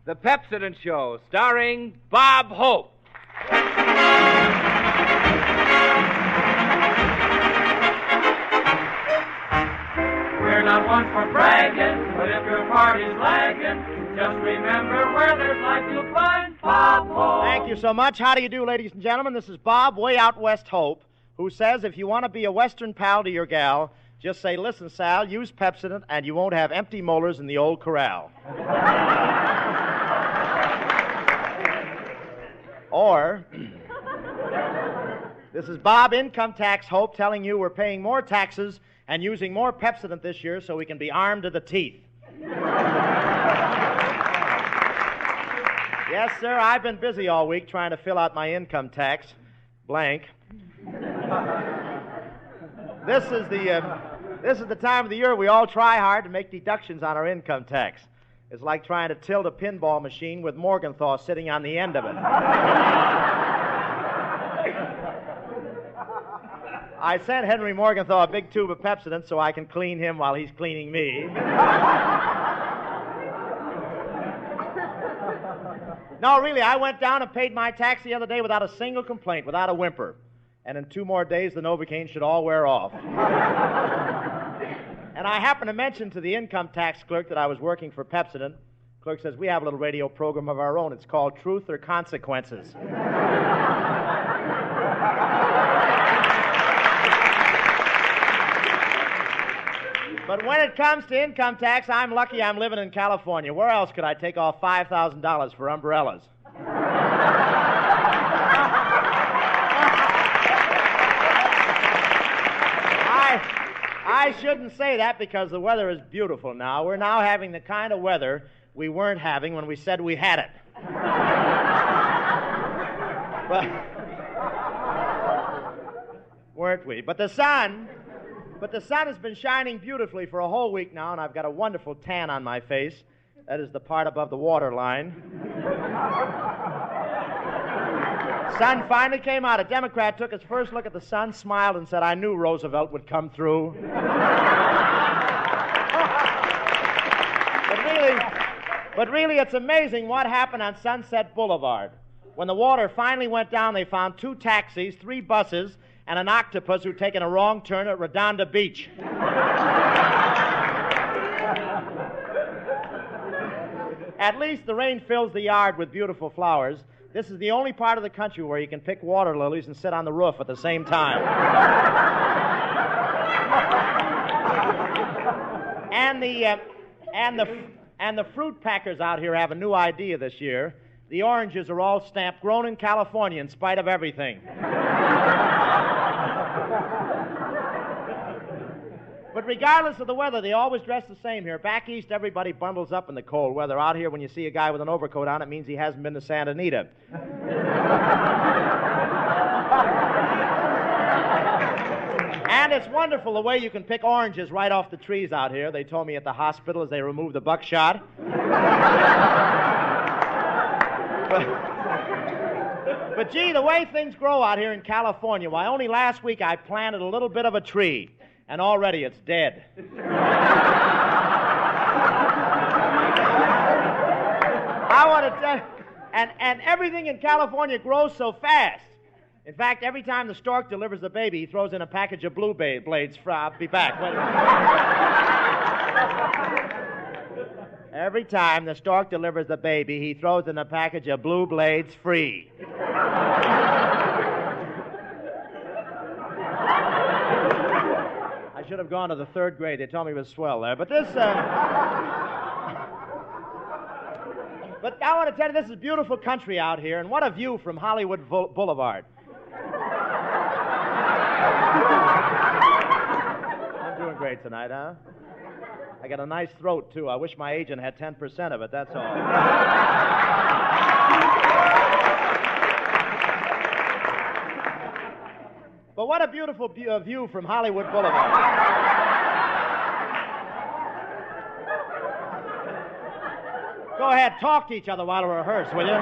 The Pepsodent Show, starring Bob Hope. We're not one for bragging, but if your party's lagging, just remember where there's life you'll find Bob Hope. Thank you so much. How do you do, ladies and gentlemen? This is Bob, way out west Hope, who says if you want to be a Western pal to your gal, just say, listen, Sal, use Pepsodent, and you won't have empty molars in the old corral. Or, this is Bob, Income Tax Hope, telling you we're paying more taxes and using more Pepsodent this year so we can be armed to the teeth. Yes, sir, I've been busy all week trying to fill out my income tax. Blank. This is the time of the year we all try hard to make deductions on our income tax. It's like trying to tilt a pinball machine with Morgenthau sitting on the end of it. I sent Henry Morgenthau a big tube of Pepsodent so I can clean him while he's cleaning me. No, really, I went down and paid my tax the other day without a single complaint, without a whimper. And in 2 more days, the Novocaine should all wear off. And I happened to mention to the income tax clerk that I was working for Pepsodent. Clerk says, we have a little radio program of our own. It's called Truth or Consequences. But when it comes to income tax, I'm lucky I'm living in California. Where else could I take off $5,000 for umbrellas? I shouldn't say that because the weather is beautiful now. We're now having the kind of weather we weren't having when we said we had it. But weren't we? But the sun has been shining beautifully for a whole week now, and I've got a wonderful tan on my face. That is the part above the waterline. Sun finally came out. A Democrat took his first look at the sun, smiled, and said, I knew Roosevelt would come through. But really, it's amazing what happened on Sunset Boulevard. When the water finally went down, they found 2 taxis, 3 buses, and an octopus who'd taken a wrong turn at Redondo Beach. At least the rain fills the yard with beautiful flowers. This is the only part of the country where you can pick water lilies and sit on the roof at the same time. And the fruit packers out here have a new idea this year. The oranges are all stamped grown in California in spite of everything. But regardless of the weather, they always dress the same here. Back east, everybody bundles up in the cold weather. Out here, when you see a guy with an overcoat on, it means he hasn't been to Santa Anita. And it's wonderful the way you can pick oranges right off the trees out here. They told me at the hospital as they removed the buckshot. But gee, the way things grow out here in California, why, only last week I planted a little bit of a tree, and already it's dead. I want to tell you, and everything in California grows so fast. In fact, every time the stork delivers the baby, he throws in a package of blue blades. I'll be back. Every time the stork delivers the baby, he throws in a package of blue blades free. I should have gone to the 3rd grade. They told me it was swell there. But this... But I want to tell you, this is beautiful country out here, and what a view from Hollywood Boulevard. I'm doing great tonight, huh? I got a nice throat, too. I wish my agent had 10% of it, that's all. But what a beautiful view from Hollywood Boulevard. Go ahead, talk to each other while we rehearse, will you?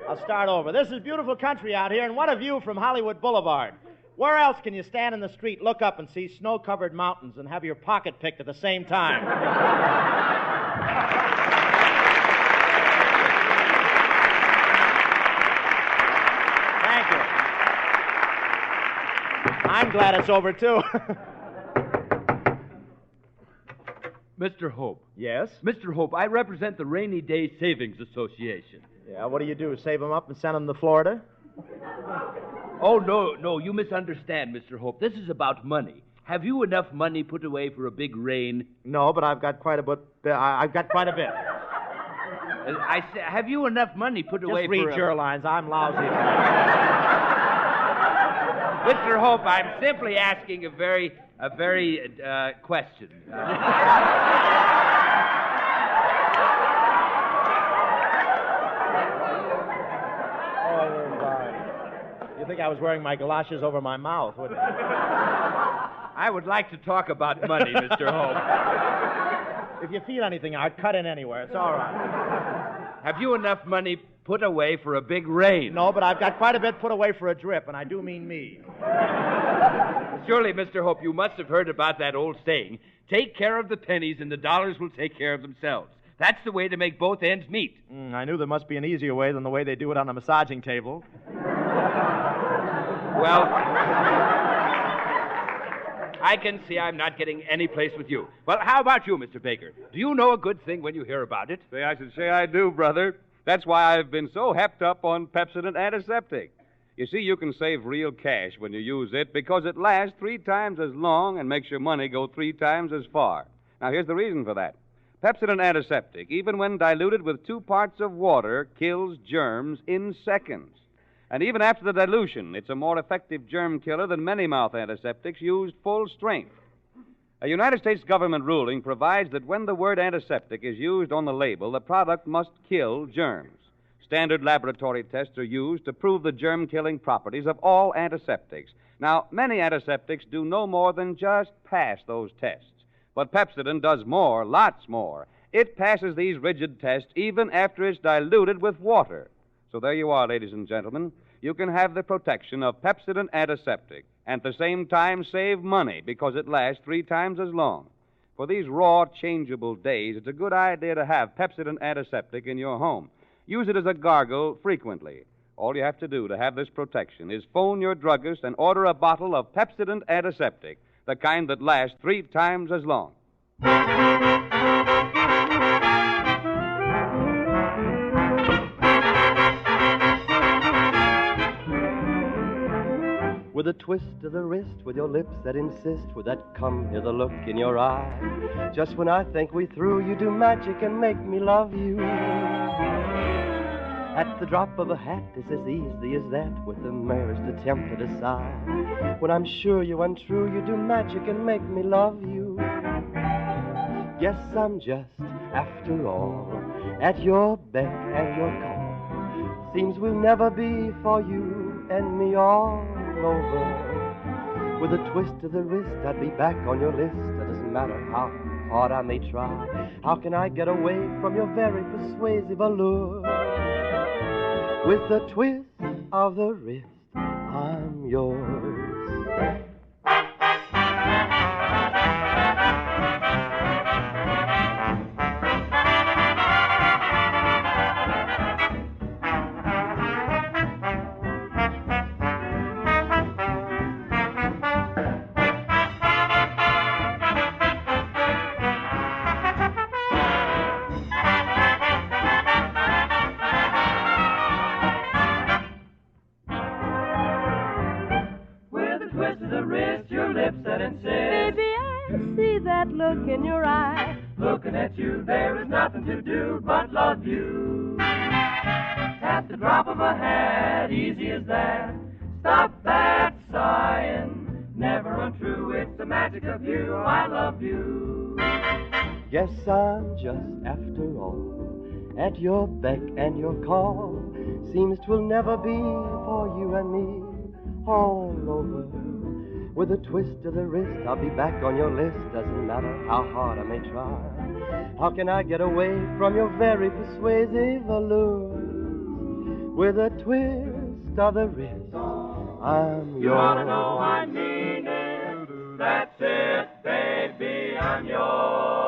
I'll start over. This is beautiful country out here, and what a view from Hollywood Boulevard. Where else can you stand in the street, look up, and see snow-covered mountains and have your pocket picked at the same time? I'm glad it's over, too. Mr. Hope. Yes? Mr. Hope, I represent the Rainy Day Savings Association. Yeah, what do? Save them up and send them to Florida? Oh, no, you misunderstand, Mr. Hope. This is about money. Have you enough money put away for a big rain? No, but I've got quite a bit. I've got quite a bit. I say, have you enough money put away for Just read your lines. I'm lousy. Mr. Hope, I'm simply asking a very question. You think I was wearing my galoshes over my mouth, wouldn't you? I would like to talk about money, Mr. Hope. If you feel anything, I'd cut in anywhere. It's all right. Have you enough money put away for a big rain? No, but I've got quite a bit put away for a drip, and I do mean me. Surely, Mr. Hope, you must have heard about that old saying, take care of the pennies and the dollars will take care of themselves. That's the way to make both ends meet. I knew there must be an easier way than the way they do it on a massaging table. Well, I can see I'm not getting any place with you. Well, how about you, Mr. Baker? Do you know a good thing when you hear about it? Say, I should say I do, brother. That's why I've been so hepped up on Pepsodent Antiseptic. You see, you can save real cash when you use it because it lasts 3 times as long and makes your money go 3 times as far. Now, here's the reason for that. Pepsodent Antiseptic, even when diluted with 2 parts of water, kills germs in seconds. And even after the dilution, it's a more effective germ killer than many mouth antiseptics used full strength. A United States government ruling provides that when the word antiseptic is used on the label, the product must kill germs. Standard laboratory tests are used to prove the germ-killing properties of all antiseptics. Now, many antiseptics do no more than just pass those tests. But Pepsodent does more, lots more. It passes these rigid tests even after it's diluted with water. So there you are, ladies and gentlemen. You can have the protection of Pepsodent Antiseptic and at the same time save money because it lasts 3 times as long. For these raw, changeable days, it's a good idea to have Pepsodent Antiseptic in your home. Use it as a gargle frequently. All you have to do to have this protection is phone your druggist and order a bottle of Pepsodent Antiseptic, the kind that lasts 3 times as long. With a twist of the wrist, with your lips that insist, with that come hither look in your eye. Just when I think we through, you do magic and make me love you. At the drop of a hat, it's as easy as that, with the merest attempt to decide. When I'm sure you're untrue, you do magic and make me love you. Yes, I'm just, after all, at your beck and your call. Seems we'll never be for you and me all over. With a twist of the wrist, I'd be back on your list. It doesn't matter how hard I may try. How can I get away from your very persuasive allure? With a twist of the wrist, I'm yours. Look in your eye. Looking at you, there is nothing to do but love you. At the drop of a hat, easy as that. Stop that sighing. Never untrue, it's the magic of you. I love you. Yes, I'm just, after all, at your beck and your call. Seems 'twill never be for you and me all over. With a twist of the wrist, I'll be back on your list. Doesn't matter how hard I may try. How can I get away from your very persuasive allure? With a twist of the wrist, I'm yours. You ought to know I mean it. That's it, baby, I'm yours.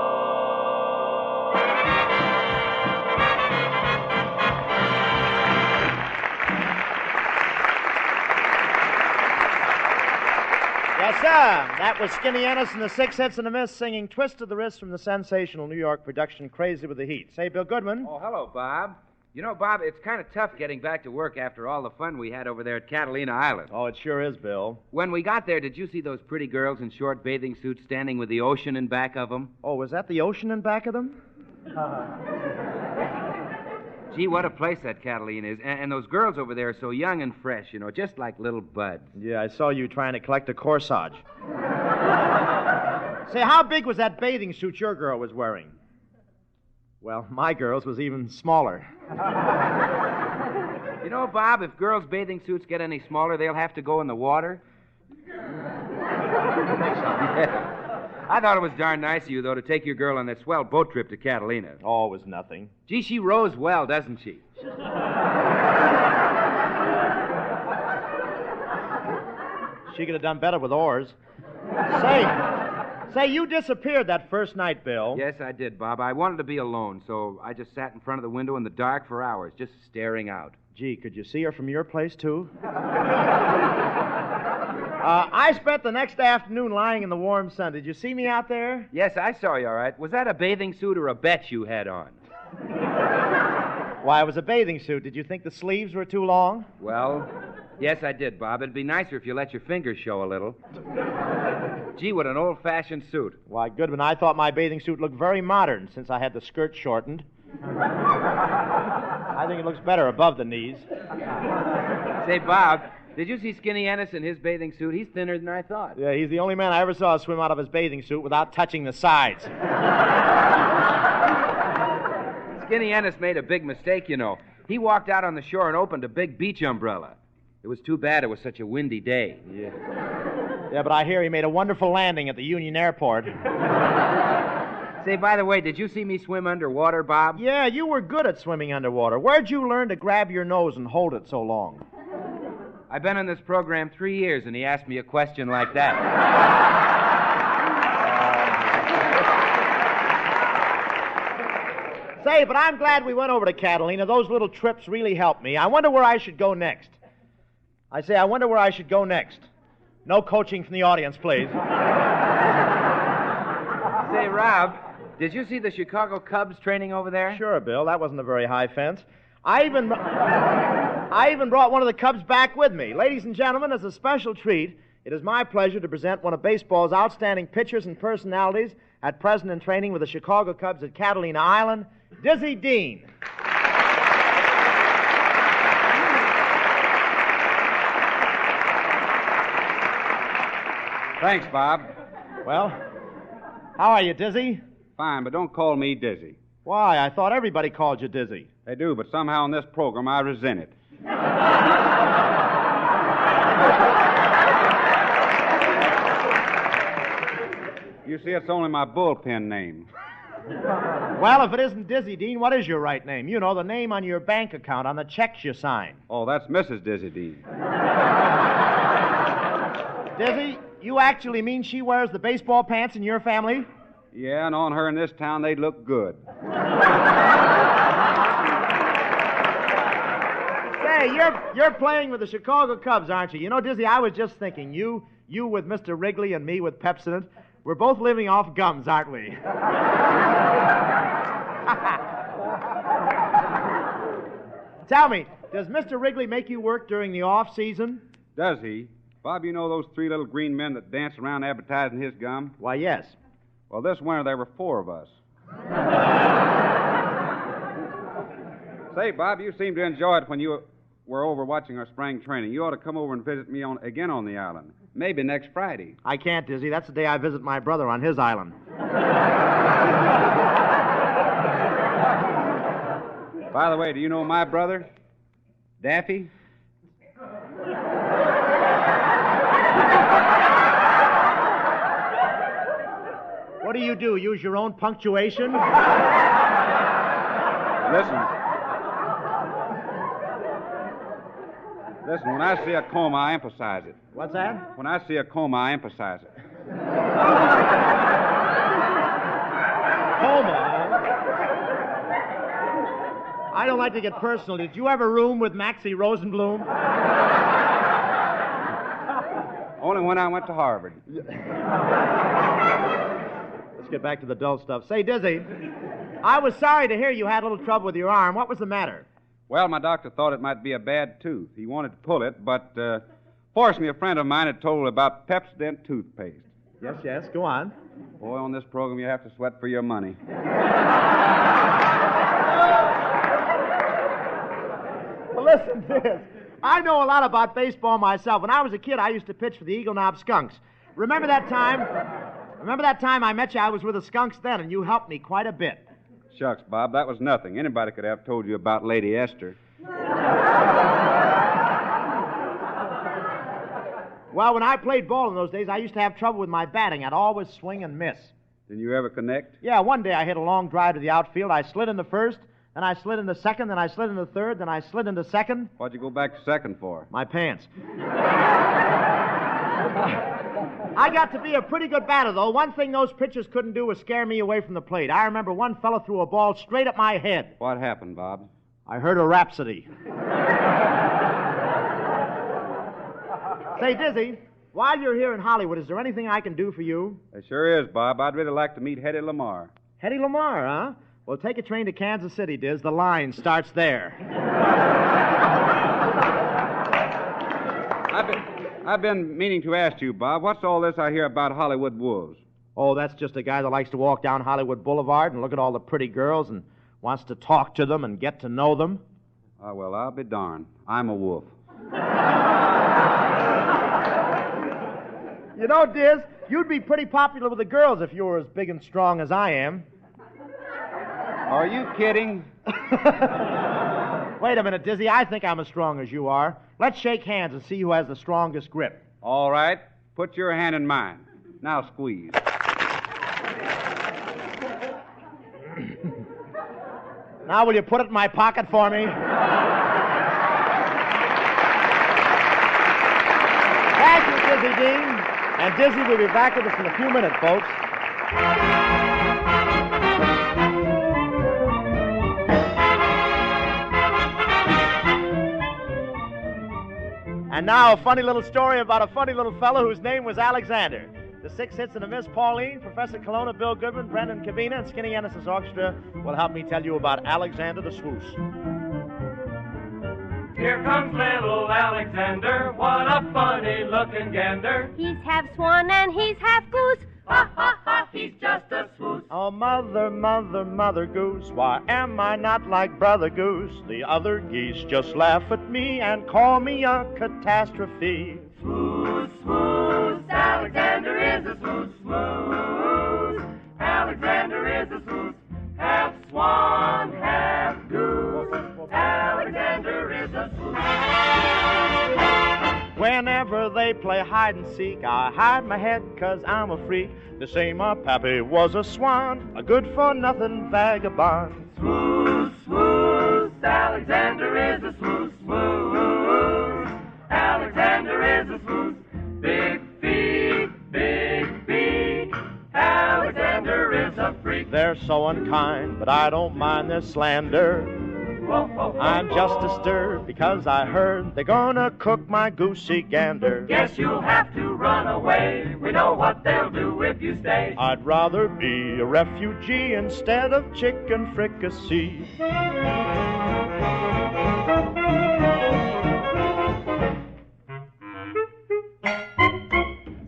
That was Skinny Ennis and the Six Hits and a Miss singing Twist of the Wrist from the sensational New York production Crazy with the Heat. Say, Bill Goodman. Oh, hello, Bob. You know, Bob, it's kind of tough getting back to work after all the fun we had over there at Catalina Island. Oh, it sure is, Bill. When we got there, did you see those pretty girls in short bathing suits standing with the ocean in back of them? Oh, was that the ocean in back of them? Gee, what a place that Catalina is. And those girls over there are so young and fresh, you know, just like little buds. Yeah, I saw you trying to collect a corsage. Say, how big was that bathing suit your girl was wearing? Well, my girl's was even smaller. You know, Bob, if girls' bathing suits get any smaller, they'll have to go in the water. I thought it was darn nice of you, though, to take your girl on that swell boat trip to Catalina. Oh, it was nothing. Gee, she rows well, doesn't she? She could have done better with oars. Say, you disappeared that first night, Bill. Yes, I did, Bob. I wanted to be alone, so I just sat in front of the window in the dark for hours, just staring out. Gee, could you see her from your place, too? I spent the next afternoon lying in the warm sun. Did you see me out there? Yes, I saw you, all right. Was that a bathing suit or a bet you had on? Why, it was a bathing suit. Did you think the sleeves were too long? Well, yes, I did, Bob. It'd be nicer if you let your fingers show a little. Gee, what an old-fashioned suit. Why, Goodman, I thought my bathing suit looked very modern since I had the skirt shortened. I think it looks better above the knees. Say, Bob, did you see Skinny Ennis in his bathing suit? He's thinner than I thought. Yeah, he's the only man I ever saw swim out of his bathing suit without touching the sides. Skinny Ennis made a big mistake, you know. He walked out on the shore and opened a big beach umbrella. It was too bad it was such a windy day. Yeah, but I hear he made a wonderful landing at the Union Airport. Say, by the way, did you see me swim underwater, Bob? Yeah, you were good at swimming underwater. Where'd you learn to grab your nose and hold it so long? I've been on this program 3 years, and he asked me a question like that. Say, but I'm glad we went over to Catalina. Those little trips really helped me. I wonder where I should go next. I wonder where I should go next. No coaching from the audience, please. Say, Rob, did you see the Chicago Cubs training over there? Sure, Bill. That wasn't a very high fence. I even brought one of the Cubs back with me. Ladies and gentlemen, as a special treat, it is my pleasure to present one of baseball's outstanding pitchers and personalities at present in training with the Chicago Cubs at Catalina Island, Dizzy Dean. Thanks, Bob. Well, how are you, Dizzy? Fine, but don't call me Dizzy. Why? I thought everybody called you Dizzy. They do, but somehow in this program I resent it. You see, it's only my bullpen name. Well, if it isn't Dizzy Dean, what is your right name? You know, the name on your bank account, on the checks you sign. Oh, that's Mrs. Dizzy Dean. Dizzy, you actually mean she wears the baseball pants in your family? Yeah, and on her in this town, they'd look good. Say, you're playing with the Chicago Cubs, aren't you? You know, Dizzy, I was just thinking, you with Mr. Wrigley and me with Pepsodent, we're both living off gums, aren't we? Tell me, does Mr. Wrigley make you work during the off-season? Does he? Bob, you know those three little green men that dance around advertising his gum? Why, yes. Well, this winter there were 4 of us. Say, Bob, you seemed to enjoy it when you were over watching our spring training. You ought to come over and visit me again on the island. Maybe next Friday. I can't, Dizzy. That's the day I visit my brother on his island. By the way, do you know my brother? Daffy? What do you do? Use your own punctuation? Listen, when I see a coma, I emphasize it. What's that? When I see a coma, I emphasize it. Coma? I don't like to get personal. Did you ever room with Maxie Rosenblum? Only when I went to Harvard. Let's get back to the dull stuff. Say, Dizzy, I was sorry to hear you had a little trouble with your arm. What was the matter? Well, my doctor thought it might be a bad tooth. He wanted to pull it, but fortunately, a friend of mine had told about Pepsodent toothpaste. Yes, go on. Boy, on this program, you have to sweat for your money. Well, listen to this. I know a lot about baseball myself. When I was a kid, I used to pitch for the Eagle Knob Skunks. Remember that time I met you? I was with the Skunks then, and you helped me quite a bit. Shucks, Bob, that was nothing. Anybody could have told you about Lady Esther. Well, when I played ball in those days, I used to have trouble with my batting. I'd always swing and miss. Didn't you ever connect? Yeah, one day I hit a long drive to the outfield. I slid in the first, then I slid in the second, then I slid in the third, then I slid into second. What'd you go back to second for? My pants. I got to be a pretty good batter, though. One thing those pitchers couldn't do was scare me away from the plate. I remember one fella threw a ball straight at my head. What happened, Bob? I heard a rhapsody. Say, Dizzy, while you're here in Hollywood, is there anything I can do for you? There sure is, Bob. I'd really like to meet Hedy Lamarr. Hedy Lamarr, huh? Well, take a train to Kansas City, Diz. The line starts there. I've been meaning to ask you, Bob, what's all this I hear about Hollywood wolves? Oh, that's just a guy that likes to walk down Hollywood Boulevard and look at all the pretty girls and wants to talk to them and get to know them. Oh, well, I'll be darned. I'm a wolf. You know, Diz, you'd be pretty popular with the girls if you were as big and strong as I am. Are you kidding? Wait a minute, Dizzy. I think I'm as strong as you are. Let's shake hands and see who has the strongest grip. All right. Put your hand in mine. Now squeeze. Now, will you put it in my pocket for me? Thank you, Dizzy Dean. And Dizzy will be back with us in a few minutes, folks. And now a funny little story about a funny little fellow whose name was Alexander. The Six Hits and the Miss Pauline, Professor Colonna, Bill Goodman, Brendan Cabina, and Skinny Ennis's orchestra will help me tell you about Alexander the Swoosh. Here comes little Alexander, what a funny-looking gander. He's half swan and he's half goose. Ha, ha, ha, he's just a swoosh. Oh, mother, mother, mother goose, why am I not like brother goose? The other geese just laugh at me and call me a catastrophe. Swoosh, swoosh, Alexander is a swoosh, swoosh. Alexander is a swoosh, half swan, half goose. Alexander is a swoosh. Whenever they play hide and seek, I hide my head 'cause I'm a freak. They say my pappy was a swan, a good-for-nothing vagabond. Swoosh, swoosh, Alexander is a swoosh, swoosh. Alexander is a swoosh, big feet, big beak. Alexander is a freak. They're so unkind, but I don't mind their slander. Whoa, whoa, whoa, I'm just disturbed because I heard they're gonna cook my goosey gander. Guess you'll have to run away. We know what they'll do if you stay. I'd rather be a refugee instead of chicken fricassee.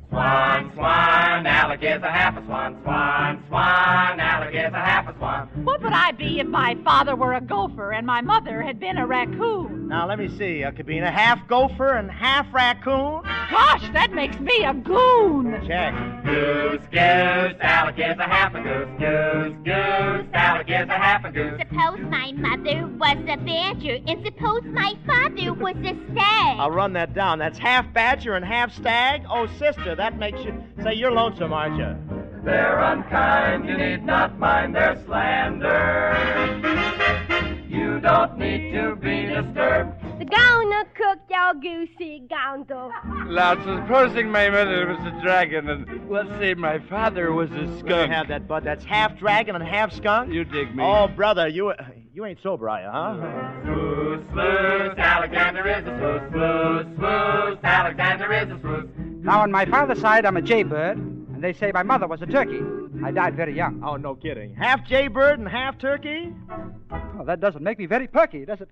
Swan, swan, Alec is a half a swan. Swan, swan, Alec is a half a swan. What would I be if my father were a gopher and my mother had been a raccoon? Now, let me see, Cabina. Half gopher and half raccoon? Gosh, that makes me a goon. Check. Goose, goose, Alec is a half a goose. Goose, goose, Alec is a half a goose. Suppose my mother was a badger, and suppose my father was a stag. I'll run that down. That's half badger and half stag? Oh, sister, that makes you say you're lonesome, aren't you? They're unkind, you need not mind their slander. You don't need to be disturbed. The gonna cook your goosey gander. Now, supposing my mother was a dragon and, let's say, my father was a Let me skunk. have that, bud. That's half dragon and half skunk? You dig me. Oh, brother, you ain't sober, are you, huh? Swoosh, swoosh, Alexander is a swoosh, swoosh, swoosh, Alexander is a swoosh. Now, on my father's side, I'm a jaybird, and they say my mother was a turkey. I died very young. Oh, no kidding. Half jaybird and half turkey? Oh, that doesn't make me very perky, does it?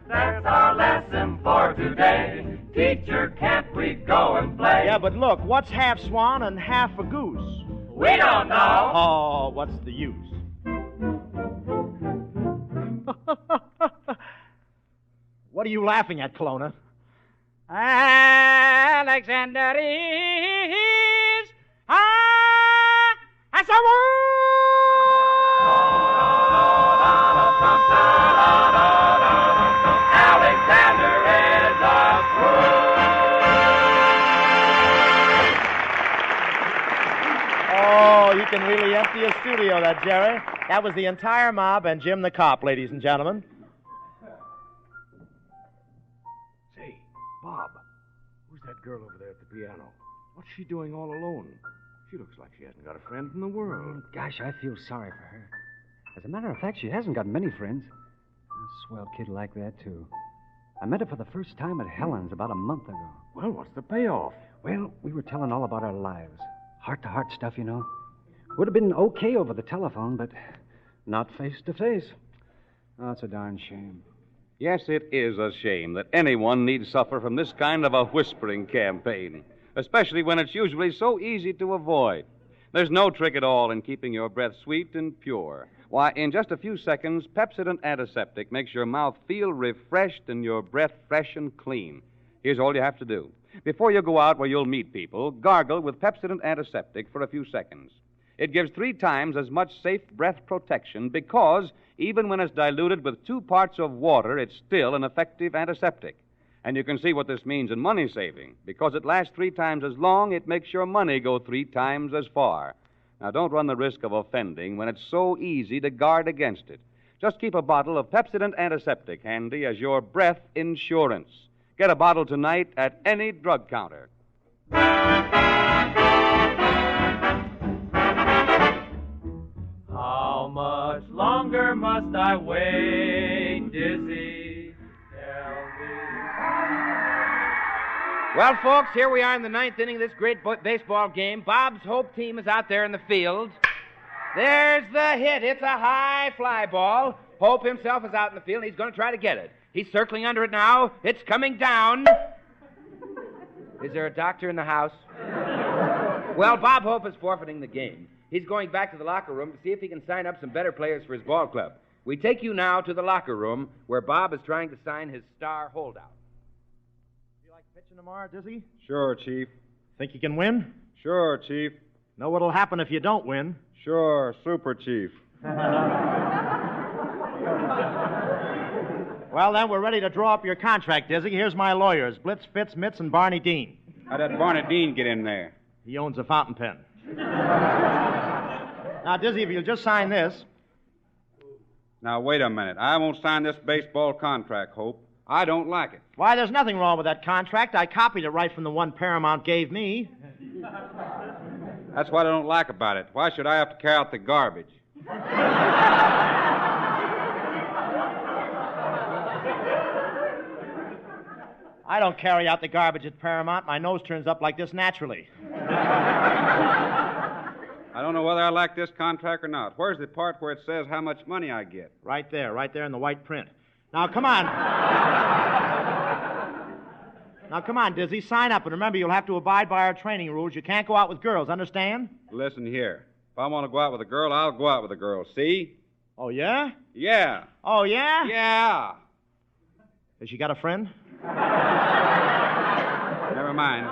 That's our lesson for today. Teacher, can't we go and play? Yeah, but look, what's half swan and half a goose? We don't know. Oh, what's the use? What are you laughing at, Kelowna? Alexander is a Alexander is a Oh, you can really empty a studio, that, Jerry. That was the entire mob and Jim the cop, ladies and gentlemen. Say, Bob, who's that girl over there at the piano? What's she doing all alone? She looks like she hasn't got a friend in the world. Gosh, I feel sorry for her. As a matter of fact, she hasn't got many friends. A swell kid like that, too. I met her for the first time at Helen's about a month ago. Well, what's the payoff? Well, we were telling all about our lives. Heart-to-heart stuff, you know. Would have been okay over the telephone, but not face-to-face. Oh, it's a darn shame. Yes, it is a shame that anyone need suffer from this kind of a whispering campaign, especially when it's usually so easy to avoid. There's no trick at all in keeping your breath sweet and pure. Why, in just a few seconds, Pepsodent Antiseptic makes your mouth feel refreshed and your breath fresh and clean. Here's all you have to do. Before you go out where you'll meet people, gargle with Pepsodent Antiseptic for a few seconds. It gives 3 times as much safe breath protection because even when it's diluted with 2 parts of water, it's still an effective antiseptic. And you can see what this means in money saving. Because it lasts 3 times as long, it makes your money go 3 times as far. Now, don't run the risk of offending when it's so easy to guard against it. Just keep a bottle of Pepsodent Antiseptic handy as your breath insurance. Get a bottle tonight at any drug counter. How much longer must I wait, Dizzy? Tell me. Well, folks, here we are in the 9th inning of this great baseball game. Bob's Hope team is out there in the field. There's the hit. It's a high fly ball. Hope himself is out in the field, and he's going to try to get it. He's circling under it now. It's coming down. Is there a doctor in the house? Well, Bob Hope is forfeiting the game. He's going back to the locker room to see if he can sign up some better players for his ball club. We take you now to the locker room where Bob is trying to sign his star holdout. You like pitching tomorrow, Dizzy? Sure, Chief. Think you can win? Sure, Chief. Know what'll happen if you don't win? Sure, Super Chief. Well, then, we're ready to draw up your contract, Dizzy. Here's my lawyers, Blitz, Fitz, Mitz, and Barney Dean. How'd that Barney Dean get in there? He owns a fountain pen. Now, Dizzy, if you'll just sign this. Now, wait a minute. I won't sign this baseball contract, Hope. I don't like it. Why, there's nothing wrong with that contract. I copied it right from the one Paramount gave me. That's what I don't like about it. Why should I have to carry out the garbage? I don't carry out the garbage at Paramount. My nose turns up like this naturally. I don't know whether I like this contract or not. Where's the part where it says how much money I get? Right there in the white print. Now, come on. Now, come on, Dizzy. Sign up. And remember, you'll have to abide by our training rules. You can't go out with girls, understand? Listen here. If I want to go out with a girl, I'll go out with a girl. See? Oh, yeah? Yeah. Oh, yeah? Yeah. Has she got a friend? Never mind.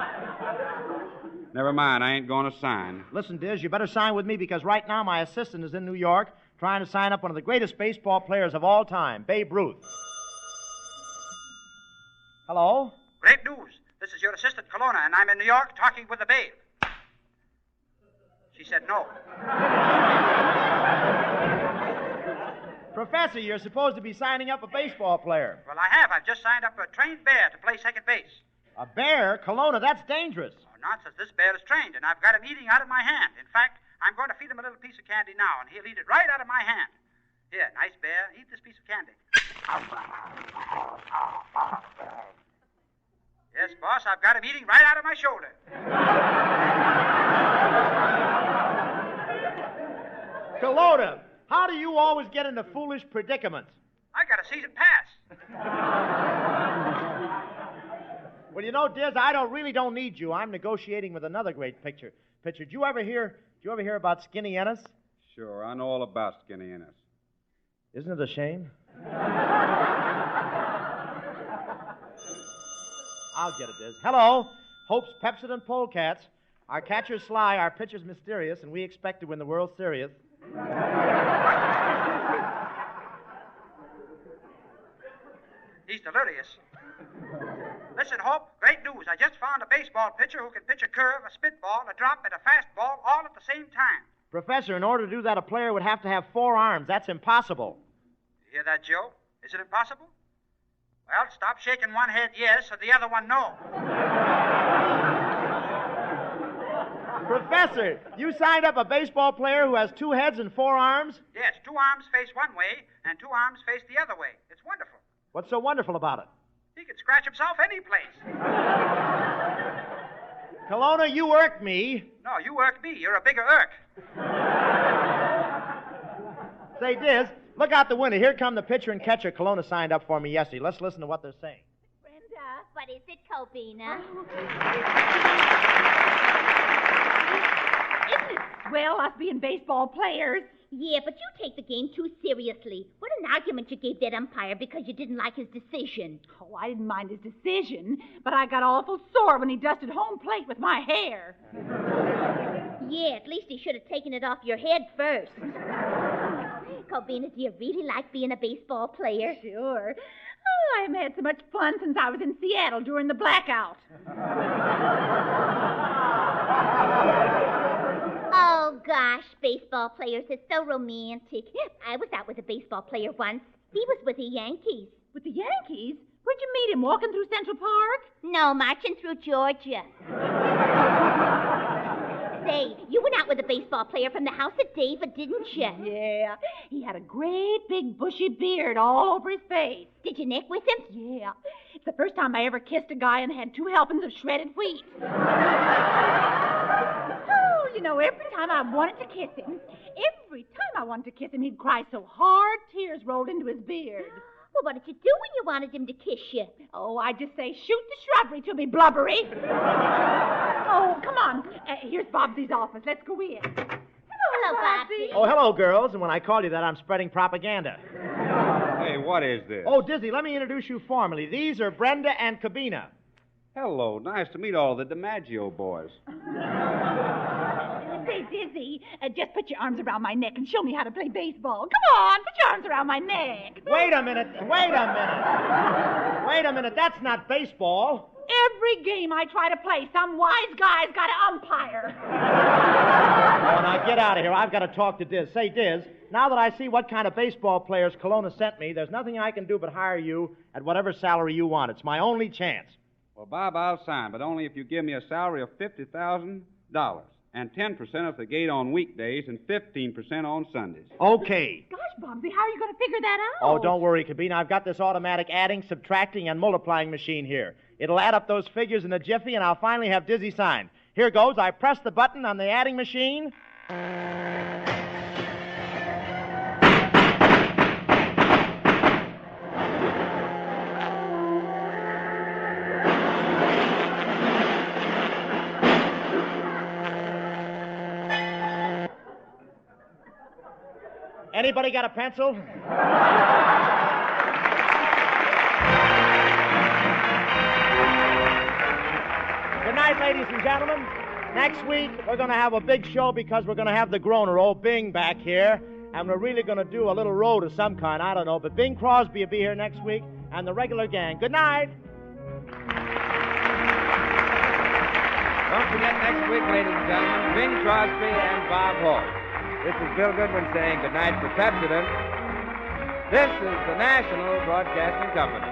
Never mind. I ain't going to sign. Listen, Diz, you better sign with me because right now my assistant is in New York trying to sign up one of the greatest baseball players of all time, Babe Ruth. Hello? Great news. This is your assistant, Kelowna, and I'm in New York talking with the babe. She said no. Professor, you're supposed to be signing up a baseball player. Well, I have. I've just signed up a trained bear to play second base. A bear? Kelowna, that's dangerous. Oh, nonsense. This bear is trained, and I've got him eating out of my hand. In fact, I'm going to feed him a little piece of candy now, and he'll eat it right out of my hand. Here, nice bear. Eat this piece of candy. Yes, boss, I've got him eating right out of my shoulder. Kelowna, how do you always get into foolish predicaments? I got a season pass. Well, you know, Diz, I really don't need you. I'm negotiating with another great picture. Did you ever hear about Skinny Ennis? Sure, I know all about Skinny Ennis. Isn't it a shame? I'll get it, Diz. Hello, Hope's Pepsodent Polecats. Our catcher's sly, our pitcher's mysterious, and we expect to win the World Series. He's delirious. Listen, Hope, great news. I just found a baseball pitcher who can pitch a curve, a spitball, a drop, and a fastball all at the same time. Professor, in order to do that, a player would have to have 4 arms. That's impossible. You hear that, Joe? Is it impossible? Well, stop shaking one head yes and the other one no. Professor, you signed up a baseball player who has 2 heads and 4 arms? Yes, 2 arms face one way and 2 arms face the other way. It's wonderful. What's so wonderful about it? He can scratch himself any place. Kelowna, you irk me. No, you irk me. You're a bigger irk. Say, Diz, look out the window. Here come the pitcher and catcher Kelowna signed up for me yesterday. Let's listen to what they're saying. Brenda, what is it, Cobina? Isn't it swell us being baseball players? Yeah, but you take the game too seriously. What an argument you gave that umpire because you didn't like his decision. Oh, I didn't mind his decision, but I got awful sore when he dusted home plate with my hair. Yeah, at least he should have taken it off your head first. Cobina, do you really like being a baseball player? Sure. Oh, I haven't had so much fun since I was in Seattle during the blackout. Oh, gosh, baseball players are so romantic. I was out with a baseball player once. He was with the Yankees. With the Yankees? Where'd you meet him? Walking through Central Park? No, marching through Georgia. Say, you went out with a baseball player from the house of David, didn't you? Yeah. He had a great big bushy beard all over his face. Did you neck with him? Yeah. It's the first time I ever kissed a guy and had 2 helpings of shredded wheat. Oh, you know, every time I wanted to kiss him, he'd cry so hard tears rolled into his beard. Well, what did you do when you wanted him to kiss you? Oh, I'd just say, shoot the shrubbery to me, blubbery. Oh, come on. Here's Bobsy's office. Let's go in. Hello, Bobsy. Oh, hello, girls. And when I call you that, I'm spreading propaganda. Hey, what is this? Oh, Dizzy, let me introduce you formally. These are Brenda and Cabina. Hello. Nice to meet all the DiMaggio boys. Say, Dizzy, just put your arms around my neck and show me how to play baseball. Come on, put your arms around my neck. Wait a minute. Wait a minute. That's not baseball. Every game I try to play, some wise guy's got to umpire. Oh, now get out of here. I've got to talk to Diz. Say, Diz, now that I see what kind of baseball players Kelowna sent me, there's nothing I can do but hire you at whatever salary you want. It's my only chance. Well, Bob, I'll sign, but only if you give me a salary of $50,000 and 10% at the gate on weekdays and 15% on Sundays. Okay. Gosh, Bobsy, how are you going to figure that out? Oh, don't worry, Cabina. I've got this automatic adding, subtracting, and multiplying machine here. It'll add up those figures in a jiffy, and I'll finally have Dizzy signed. Here goes. I press the button on the adding machine. Anybody got a pencil? Good night, ladies and gentlemen. Next week, we're going to have a big show because we're going to have the groaner, old Bing, back here. And we're really going to do a little road of some kind. I don't know. But Bing Crosby will be here next week and the regular gang. Good night. Don't forget next week, ladies and gentlemen, Bing Crosby and Bob Hope. This is Bill Goodwin saying goodnight for Pepsodent. This is the National Broadcasting Company.